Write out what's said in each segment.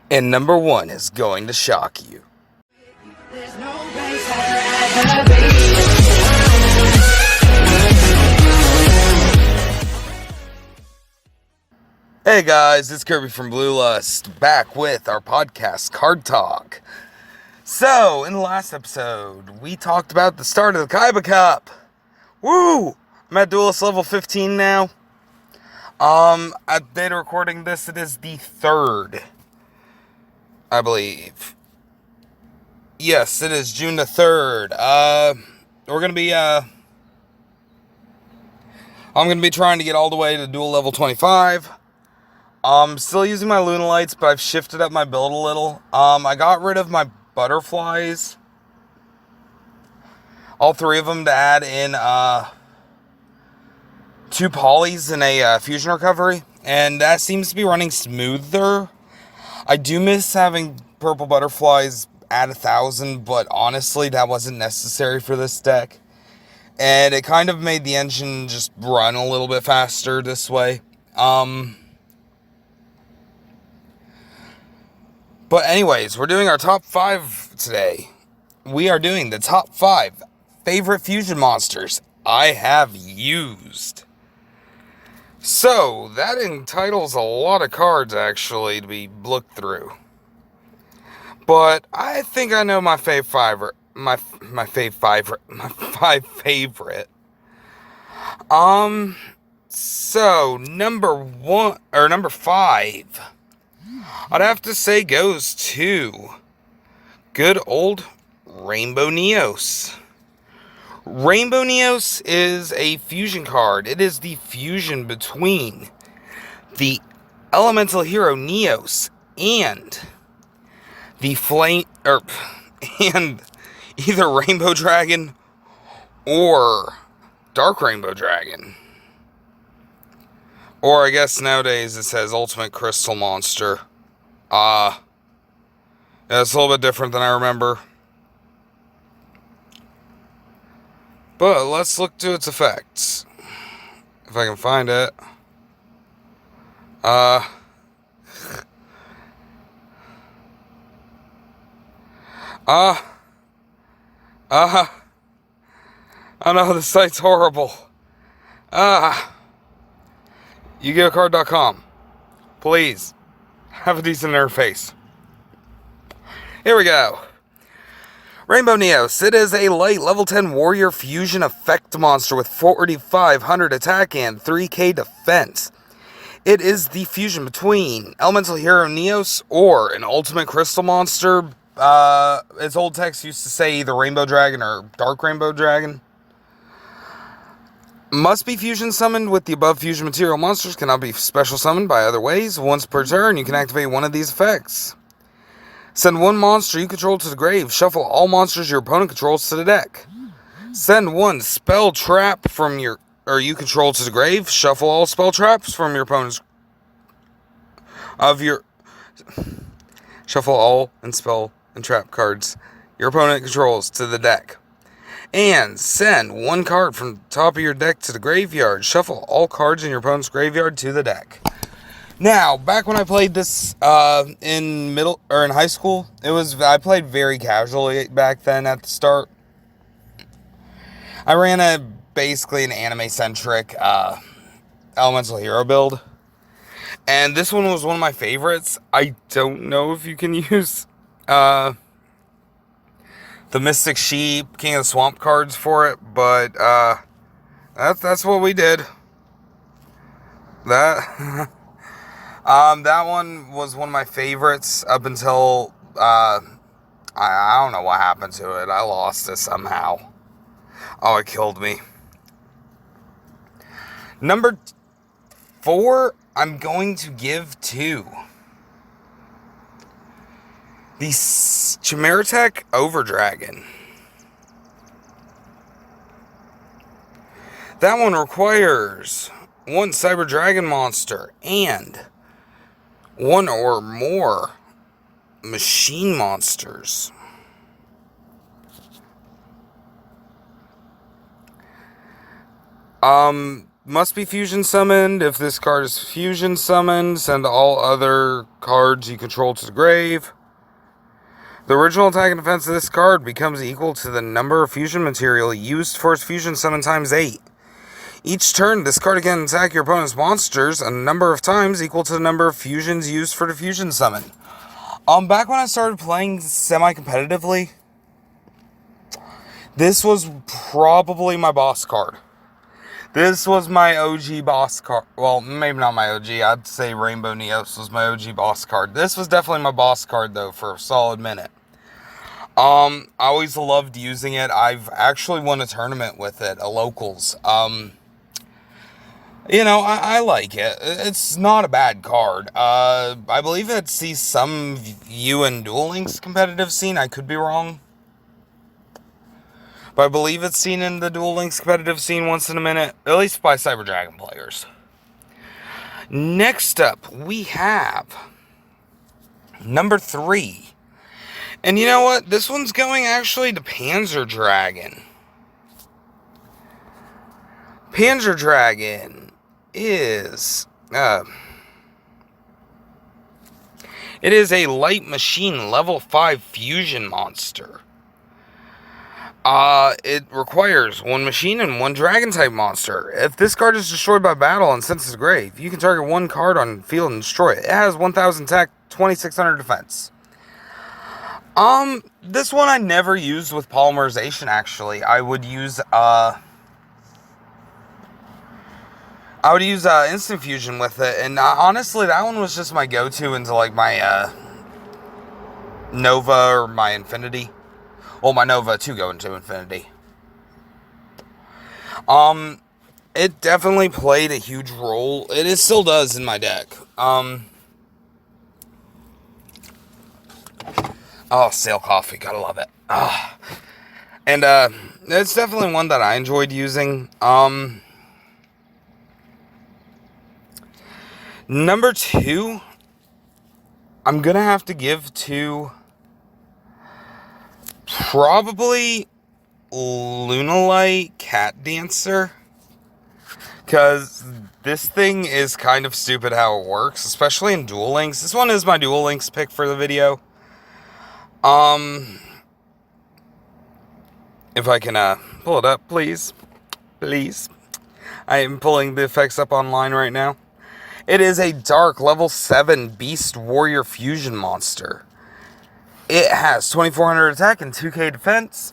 And number one is going to shock you. Hey guys, it's Kirby from Blue Lust, back with our podcast, Card Talk. So, in the last episode, we talked about the start of the Kaiba Cup. Woo! I'm at Duelist level 15 now. At data recording this, it is the third, I believe. Yes, it is June the 3rd. We're gonna be, I'm gonna be trying to get all the way to duel level 25. Still using my Lunalights, but I've shifted up my build a little. I got rid of my butterflies. All three of them to add in, 2 polys and a fusion recovery. And that seems to be running smoother. I do miss having purple butterflies at 1,000, but honestly, that wasn't necessary for this deck. And it kind of made the engine just run a little bit faster this way. But anyways, we're doing our top 5 today. We are doing the top 5 favorite fusion monsters I have used. So, that entitles a lot of cards, actually, to be looked through. But I think I know my my 5 favorite. So, number 5, I'd have to say goes to good old Rainbow Neos. Rainbow Neos is a fusion card. It is the fusion between the elemental hero Neos and the and either Rainbow Dragon or Dark Rainbow Dragon. Or I guess nowadays it says Ultimate Crystal Monster. Yeah, it's a little bit different than I remember. But let's look to its effects. If I can find it. I know the site's horrible. yugiohcard.com. Please, have a decent interface. Here we go. Rainbow Neos. It is a light level 10 warrior fusion effect monster with 4,500 attack and 3k defense. It is the fusion between elemental hero Neos or an ultimate crystal monster. Its old text used to say either Rainbow Dragon or Dark Rainbow Dragon. Must be fusion summoned with the above fusion material monsters. Cannot be special summoned by other ways. Once per turn, you can activate one of these effects. Send one monster you control to the grave. Shuffle all monsters your opponent controls to the deck. Send one spell trap from you control to the grave. Shuffle all spell traps from your opponent's Shuffle all and spell and trap cards your opponent controls to the deck. And send one card from the top of your deck to the graveyard. Shuffle all cards in your opponent's graveyard to the deck. Now, back when I played this in high school, I played very casually back then at the start. I ran basically an anime-centric elemental hero build. And this one was one of my favorites. I don't know if you can use the Mystic Sheep, King of the Swamp cards for it, but that's what we did. That one was one of my favorites up until I don't know what happened to it. I lost it somehow. Oh, it killed me. Number 4, I'm going to give to the Chimeratech Overdragon. That one requires one Cyber Dragon monster and one or more machine monsters. must be fusion summoned. If this card is fusion summoned, send all other cards you control to the grave. The original attack and defense of this card becomes equal to the number of fusion material used for its fusion summon times 8. Each turn, this card can attack your opponent's monsters a number of times equal to the number of fusions used for the fusion summon. Back when I started playing semi-competitively, this was probably my boss card. This was my OG boss card. Well, maybe not my OG. I'd say Rainbow Neos was my OG boss card. This was definitely my boss card, though, for a solid minute. I always loved using it. I've actually won a tournament with it, a locals. You know, I like it. It's not a bad card. I believe it sees some view in Duel Links competitive scene. I could be wrong. But I believe it's seen in the Duel Links competitive scene once in a minute. At least by Cyber Dragon players. Next up, we have number 3. And you know what? This one's going actually to Panzer Dragon. Panzer Dragon is... it is a light machine level 5 fusion monster. It requires 1 machine and 1 dragon type monster. If this card is destroyed by battle and sent to the grave, you can target 1 card on field and destroy it. It has 1000 attack, 2600 defense. This one I never used with polymerization, actually. I would use instant fusion with it, and honestly, that one was just my go-to into, like, my, Nova or my Infinity. Well, my Nova to go into Infinity. It definitely played a huge role. It still does in my deck. Oh, Sail Coffee, gotta love it. And, it's definitely one that I enjoyed using. Number 2, I'm gonna have to give to probably Lunalight Cat Dancer. Because this thing is kind of stupid how it works, especially in Duel Links. This one is my Duel Links pick for the video. If I can pull it up, please. Please. I am pulling the effects up online right now. It is a dark level 7 Beast Warrior Fusion monster. It has 2400 attack and 2k defense.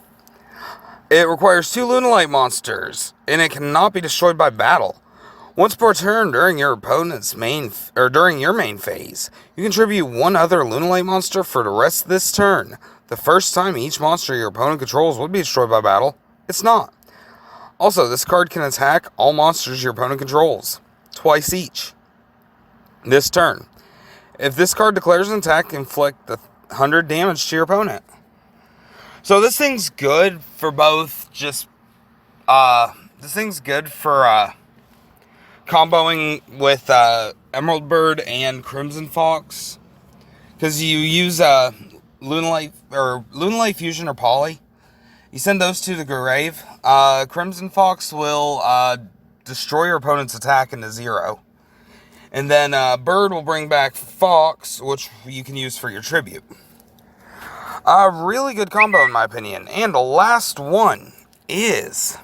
It requires 2 Lunalight monsters, and it cannot be destroyed by battle. Once per turn during your opponent's during your main phase, you contribute 1 other Lunalight monster for the rest of this turn. The first time each monster your opponent controls would be destroyed by battle, it's not. Also, this card can attack all monsters your opponent controls, twice each, this turn. If this card declares an attack, inflict 100 damage to your opponent. So this thing's good for both just, this thing's good for, comboing with, Emerald Bird and Crimson Fox. Because you use, Lunalight Fusion or Poly. You send those to the grave. Crimson Fox will, destroy your opponent's attack into 0. And then, Bird will bring back Fox, which you can use for your tribute. A really good combo in my opinion. And the last one is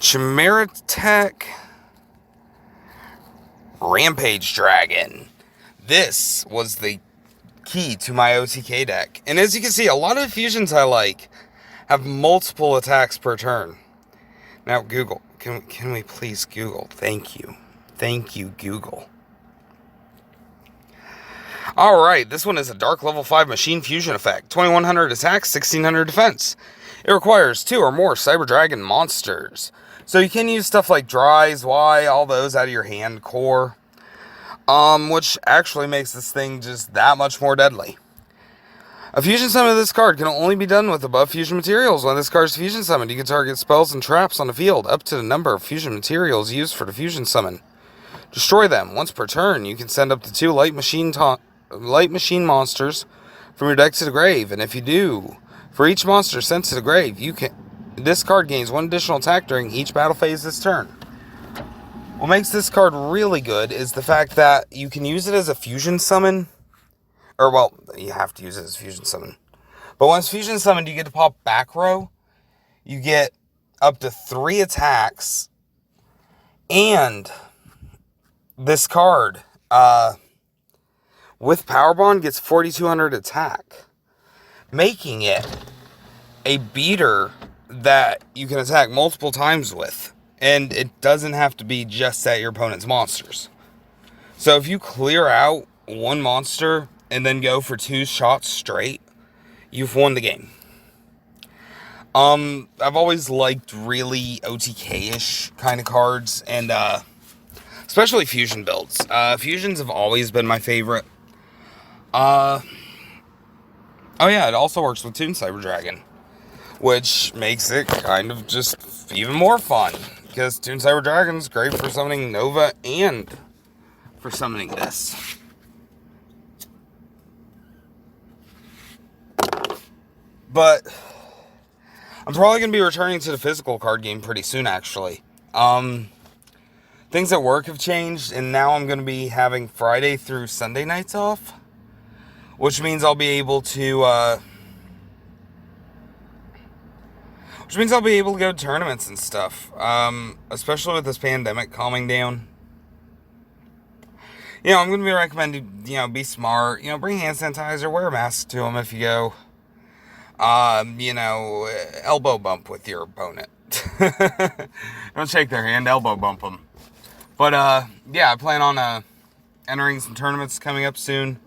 Chimeratech Rampage Dragon. This was the key to my OTK deck. And as you can see, a lot of the fusions I like have multiple attacks per turn. Now, Google. Can we please Google? Thank you. Thank you, Google. Alright, this one is a dark level 5 machine fusion effect. 2100 attack, 1600 defense. It requires 2 or more Cyber Dragon monsters. So you can use stuff like Dries, Y, all those out of your hand core. Which actually makes this thing just that much more deadly. A fusion summon of this card can only be done with above fusion materials. When this card is fusion summoned, you can target spells and traps on the field up to the number of fusion materials used for the fusion summon. Destroy them. Once per turn, you can send up to 2 light machine monsters from your deck to the grave, and if you do, for each monster sent to the grave, you can This card gains 1 additional attack during each battle phase this turn. What makes this card really good is the fact that you can use it as a fusion summon. Or, well, you have to use it as a fusion summon. But once fusion summoned, you get to pop back row. You get up to 3 attacks. And this card, with Power Bond, gets 4,200 attack. Making it a beater that you can attack multiple times with. And it doesn't have to be just at your opponent's monsters. So if you clear out 1 monster and then go for 2 shots straight, you've won the game. I've always liked really OTK-ish kind of cards, and especially fusion builds. Fusions have always been my favorite. Oh yeah, it also works with Toon Cyber Dragon, which makes it kind of just even more fun, because Toon Cyber Dragon is great for summoning Nova and for summoning this. But I'm probably going to be returning to the physical card game pretty soon, actually. Things at work have changed, and now I'm going to be having Friday through Sunday nights off, which means I'll be able to, go to tournaments and stuff, especially with this pandemic calming down. You know, I'm going to be recommending, be smart, bring hand sanitizer, wear a mask to them if you go. Elbow bump with your opponent. Don't shake their hand, elbow bump them. But, yeah, I plan on, entering some tournaments coming up soon.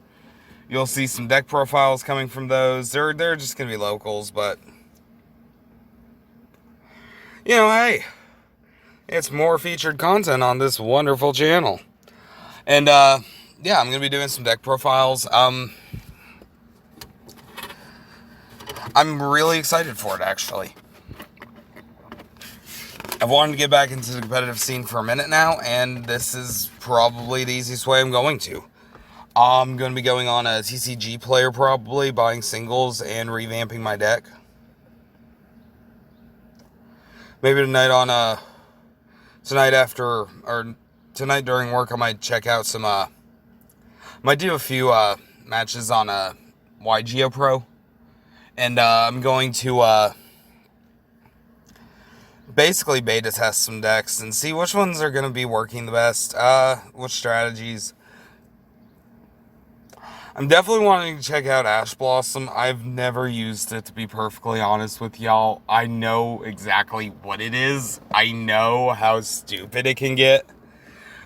You'll see some deck profiles coming from those. They're just gonna be locals, but, hey, it's more featured content on this wonderful channel. And, yeah, I'm gonna be doing some deck profiles. I'm really excited for it, actually. I've wanted to get back into the competitive scene for a minute now, and this is probably the easiest way I'm going to. I'm going to be going on a TCG player, probably, buying singles and revamping my deck. Maybe tonight tonight during work, I might check out some, might do a few, matches on, yugioh Pro. And, I'm going to, basically beta test some decks and see which ones are going to be working the best, which strategies. I'm definitely wanting to check out Ash Blossom. I've never used it, to be perfectly honest with y'all. I know exactly what it is. I know how stupid it can get,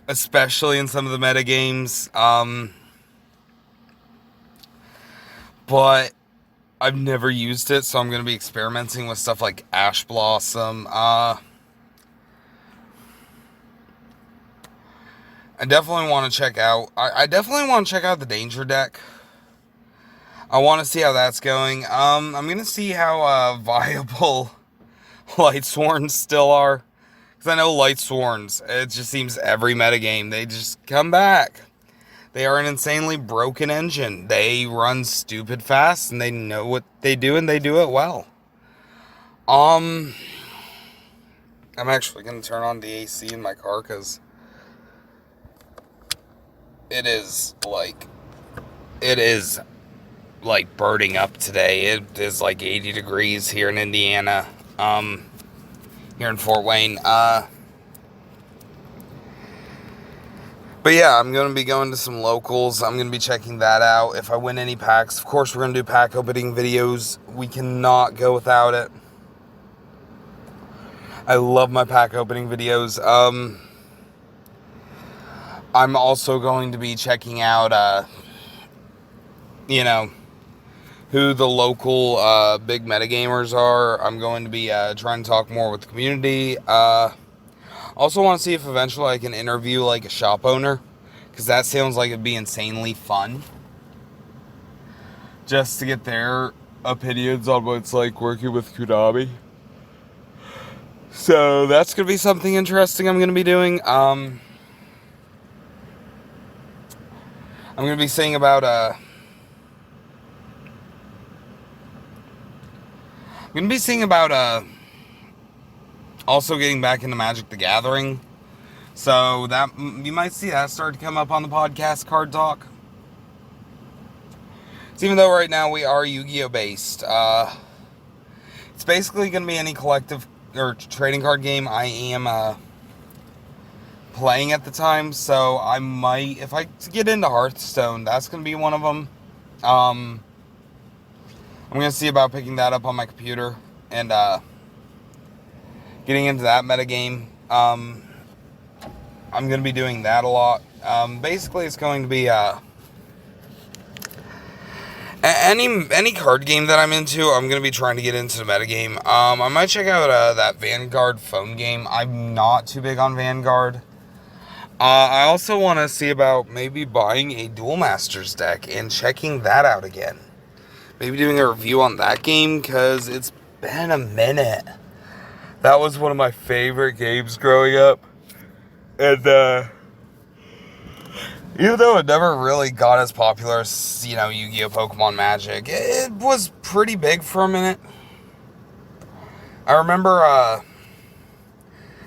especially in some of the meta games. But I've never used it, so I'm going to be experimenting with stuff like Ash Blossom. I definitely want to check out... I definitely want to check out the Danger deck. I want to see how that's going. I'm going to see how viable Lightsworns still are. Because I know Lightsworns, it just seems every metagame, they just come back. They are an insanely broken engine. They run stupid fast, and they know what they do, and they do it well. I'm actually going to turn on the AC in my car, because it is, birding up today. It is, 80 degrees here in Indiana, here in Fort Wayne. But yeah, I'm going to be going to some locals. I'm going to be checking that out. If I win any packs, of course, we're going to do pack opening videos. We cannot go without it. I love my pack opening videos. I'm also going to be checking out, who the local big metagamers are. I'm going to be trying to talk more with the community. Also want to see if eventually I can interview a shop owner, because that sounds like it'd be insanely fun. Just to get their opinions on what it's like working with Konami. So that's going to be something interesting I'm going to be doing. I'm going to be seeing about Also getting back into Magic the Gathering. So that you might see that start to come up on the podcast Card Talk. So even though right now we are Yu-Gi-Oh based, it's basically going to be any collective or trading card game I am playing at the time. So I might, if I get into Hearthstone, that's going to be one of them. I'm going to see about picking that up on my computer and getting into that metagame. I'm going to be doing that a lot. Basically, it's going to be any card game that I'm into. I'm going to be trying to get into the metagame. I might check out that Vanguard phone game. I'm not too big on Vanguard. I also want to see about maybe buying a Duel Masters deck and checking that out again. Maybe doing a review on that game, because it's been a minute. That was one of my favorite games growing up. And, even though it never really got as popular as, Yu-Gi-Oh! Pokemon Magic, it was pretty big for a minute. I remember,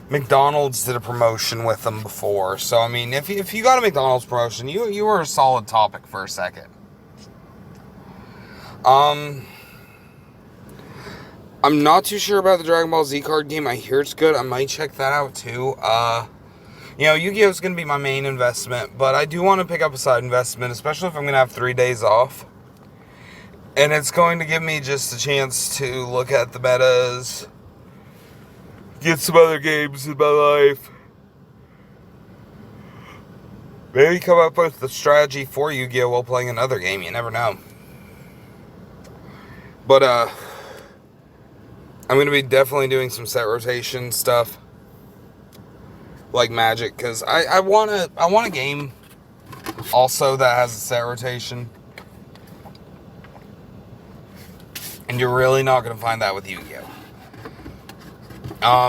McDonald's did a promotion with them before. So, I mean, if you got a McDonald's promotion, you were a solid topic for a second. I'm not too sure about the Dragon Ball Z card game. I hear it's good. I might check that out too. Yu-Gi-Oh! Is going to be my main investment, but I do want to pick up a side investment, especially if I'm going to have 3 days off. And it's going to give me just a chance to look at the metas, get some other games in my life, maybe come up with the strategy for Yu-Gi-Oh! While playing another game. You never know. But, I'm going to be definitely doing some set rotation stuff, like Magic, because I want a game also that has a set rotation. And you're really not going to find that with Yu-Gi-Oh!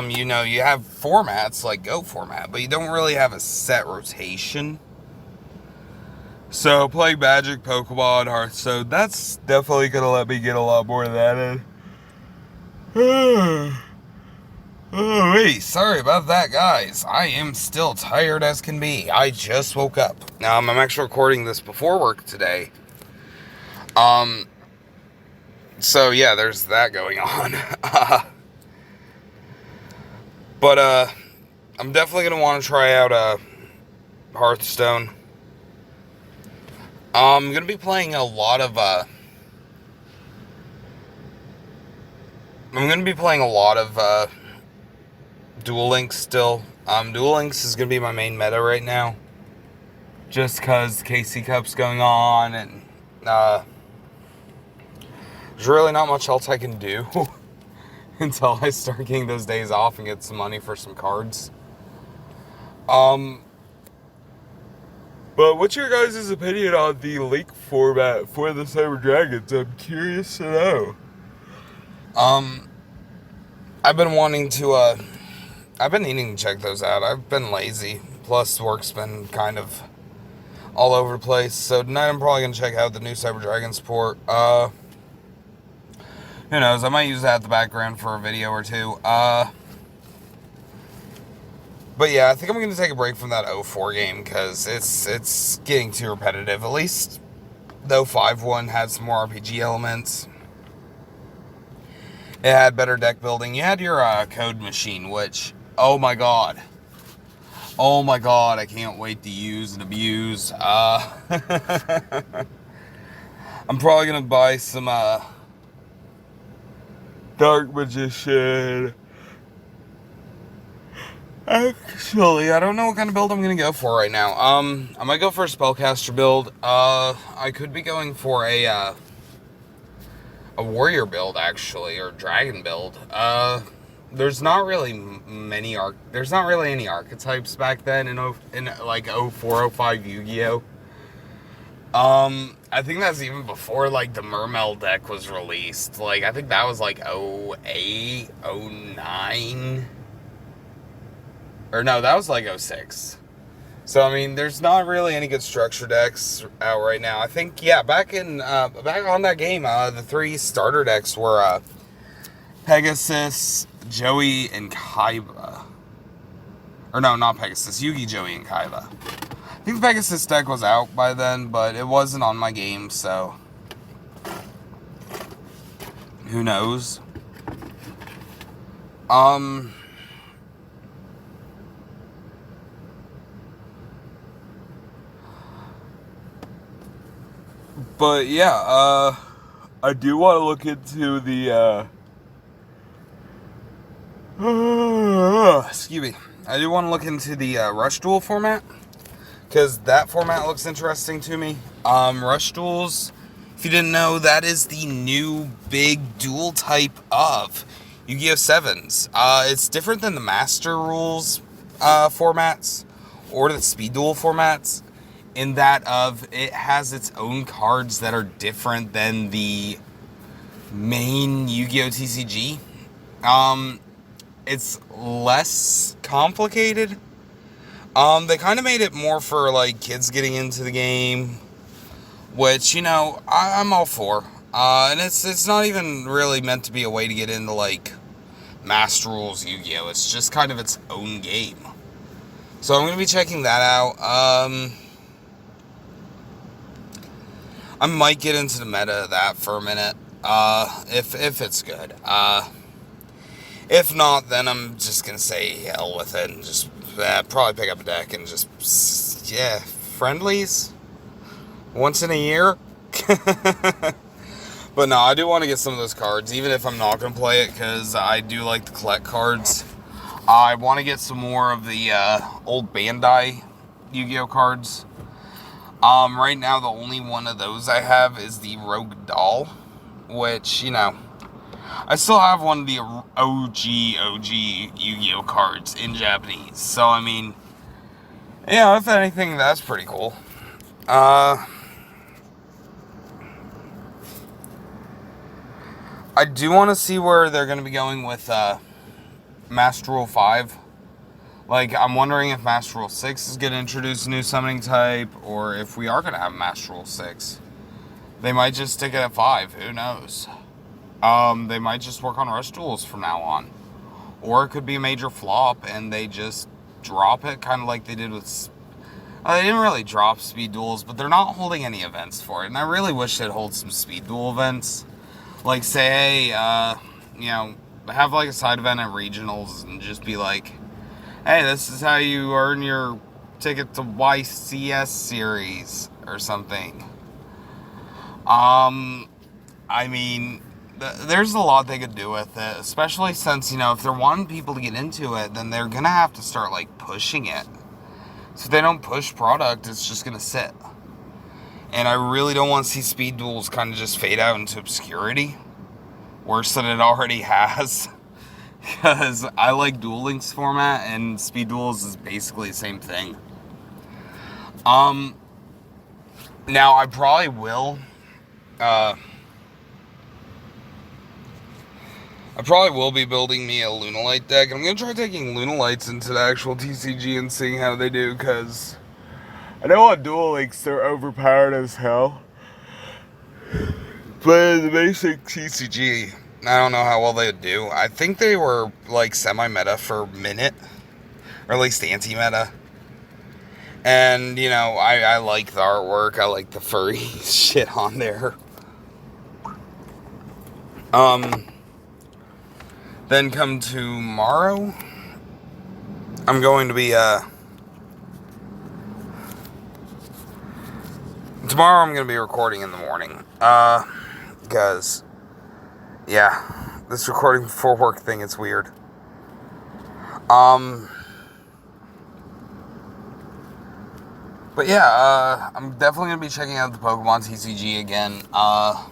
You have formats like Go format, but you don't really have a set rotation. So, playing Magic, Pokemon, Hearthstone, that's definitely going to let me get a lot more of that in. Oh, wait, sorry about that, guys. I am still tired as can be. I just woke up. I'm actually recording this before work today. So, yeah, there's that going on. But, I'm definitely going to want to try out, Hearthstone. I'm going to be playing a lot of, Duel Links still. Duel Links is going to be my main meta right now. Just because KC Cup's going on, and, there's really not much else I can do until I start getting those days off and get some money for some cards. But what's your guys' opinion on the link format for the Cyber Dragons? I'm curious to know. I've been wanting to, I've been needing to check those out. I've been lazy. Plus, work's been kind of all over the place. So tonight I'm probably going to check out the new Cyber Dragons port. Who knows? I might use that at the background for a video or two. But yeah, I think I'm going to take a break from that 04 game, because it's getting too repetitive. At least the 05 one had some more RPG elements. It had better deck building. You had your code machine, which, oh my god, I can't wait to use and abuse. I'm probably going to buy some Dark Magician. Actually, I don't know what kind of build I'm going to go for right now. I might go for a Spellcaster build. I could be going for a Warrior build, actually, or Dragon build. There's not really any archetypes back then in like 04, 05 Yu-Gi-Oh! I think that's even before, like, the Mermel deck was released. Like, I think that was, like, 08, 09... Or no, that was like 06. So, I mean, there's not really any good structure decks out right now. I think, yeah, back on that game, the 3 starter decks were Pegasus, Joey and Kaiba. Or no, not Pegasus. Yugi, Joey, and Kaiba. I think the Pegasus deck was out by then, but it wasn't on my game, so who knows? But yeah, I do want to look into the excuse me. I do want to look into the Rush Duel format, because that format looks interesting to me. Rush Duels, if you didn't know, that is the new big duel type of Yu-Gi-Oh! 7s. It's different than the Master Rules formats or the Speed Duel formats, in that of it has its own cards that are different than the main Yu-Gi-Oh! TCG. It's less complicated. They kind of made it more for, like, kids getting into the game, which, you know, I'm all for. And it's not even really meant to be a way to get into, like, Master Rules Yu-Gi-Oh! It's just kind of its own game. So I'm going to be checking that out. I might get into the meta of that for a minute, if it's good. If not, then I'm just going to say hell with it and just probably pick up a deck and just, yeah, friendlies once in a year. But no, I do want to get some of those cards, even if I'm not going to play it, because I do like to collect cards. I want to get some more of the old Bandai Yu-Gi-Oh! Cards. Right now, the only one of those I have is the Rogue Doll, which, you know, I still have one of the OG Yu-Gi-Oh! Cards in Japanese. So, I mean, yeah, if anything, that's pretty cool. I do want to see where they're going to be going with Master Rule 5. Like, I'm wondering if Master Rule 6 is going to introduce a new summoning type, or if we are going to have Master Rule 6. They might just stick it at 5. Who knows? They might just work on Rush Duels from now on. Or it could be a major flop, and they just drop it, kind of like they did with... they didn't really drop Speed Duels, but they're not holding any events for it. And I really wish they'd hold some Speed Duel events. Like, say, hey, you know, have like a side event at Regionals, and just be like, hey, this is how you earn your ticket to YCS series or something. I mean, there's a lot they could do with it, especially since, you know, if they're wanting people to get into it, then they're gonna have to start, like, pushing it. So if they don't push product, it's just gonna sit. And I really don't want to see Speed Duels kind of just fade out into obscurity, worse than it already has. Because I like Duel Links format, and Speed Duels is basically the same thing. Now I probably will, I probably will be building me a Lunalight deck. I'm going to try taking Lunalights into the actual TCG and seeing how they do, because I know on Duel Links they're overpowered as hell. But in the basic TCG, I don't know how well they would do. I think they were, like, semi-meta for a minute, or at least anti-meta. And, you know, I like the artwork. I like the furry shit on there. Then come tomorrow, I'm going to be, tomorrow I'm going to be recording in the morning, because, yeah, this recording before work thing is weird. But yeah, I'm definitely going to be checking out the Pokemon TCG again. I'm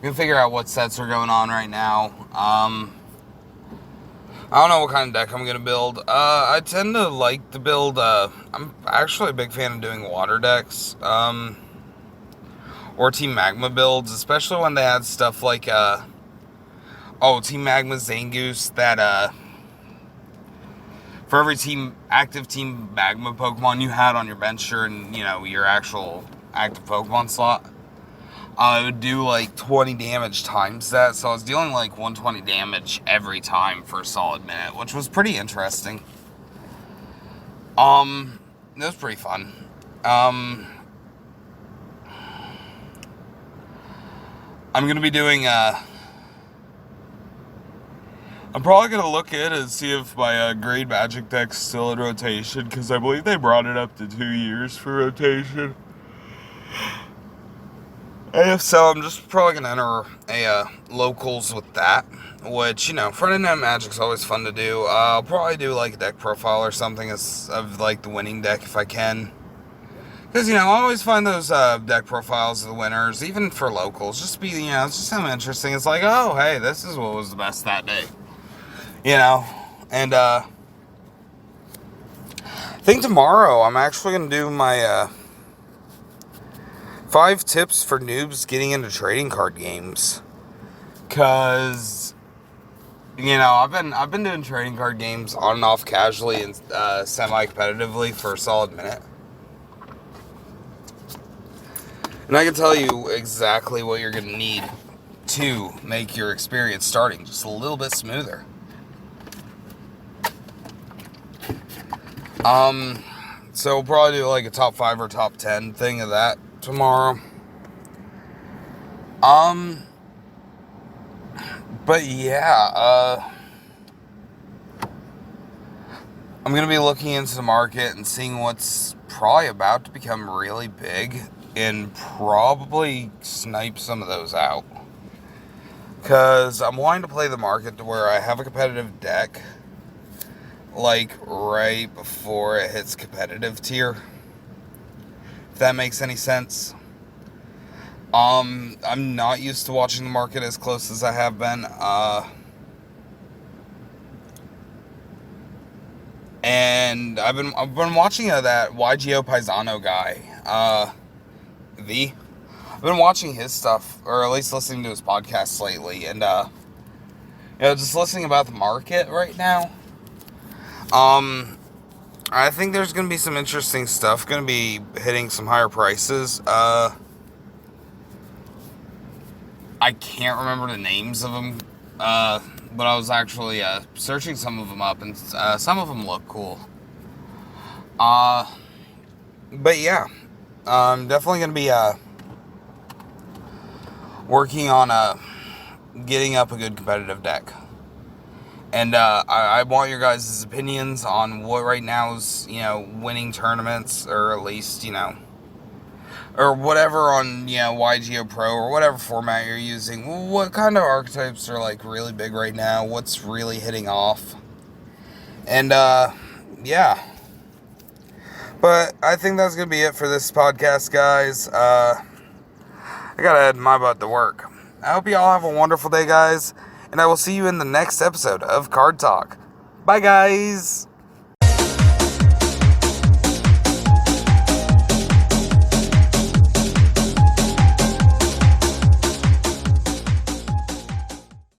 going to figure out what sets are going on right now. I don't know what kind of deck I'm going to build. I tend to like to build, I'm actually a big fan of doing water decks, or Team Magma builds, especially when they add stuff like, Team Magma Zangoose, that, for every active Team Magma Pokemon you had on your bench and, you know, your actual active Pokemon slot, it would do like 20 damage times that. So I was dealing like 120 damage every time for a solid minute, which was pretty interesting. It was pretty fun. I'm gonna be doing I'm probably going to look in and see if my grade magic deck's still in rotation, because I believe they brought it up to 2 years for rotation. And if so, I'm just probably going to enter a locals with that, which, Friday Night Magic's always fun to do. I'll probably do like a deck profile or something of like the winning deck if I can. Because, I always find those deck profiles of the winners, even for locals, just be, it's just something interesting. It's like, oh, hey, this is what was the best that day. And I think tomorrow I'm actually going to do my 5 tips for noobs getting into trading card games. Cause I've been doing trading card games on and off casually and semi-competitively for a solid minute. And I can tell you exactly what you're going to need to make your experience starting just a little bit smoother. So we'll probably do like a top 5 or top 10 thing of that tomorrow. But yeah, I'm gonna be looking into the market and seeing what's probably about to become really big and probably snipe some of those out. Cause I'm wanting to play the market to where I have a competitive deck like right before it hits competitive tier, if that makes any sense. I'm not used to watching the market as close as I have been, and I've been watching that YGO Paisano guy, I've been watching his stuff, or at least listening to his podcasts lately, and just listening about the market right now. I think there's going to be some interesting stuff going to be hitting some higher prices. I can't remember the names of them, but I was actually searching some of them up, and some of them look cool. But yeah, I'm definitely going to be working on getting up a good competitive deck. And I want your guys' opinions on what right now is, winning tournaments, or at least, or whatever on, YGO Pro, or whatever format you're using. What kind of archetypes are, like, really big right now? What's really hitting off? And, yeah. But I think that's going to be it for this podcast, guys. I got to head my butt to work. I hope you all have a wonderful day, guys. And I will see you in the next episode of Card Talk. Bye, guys.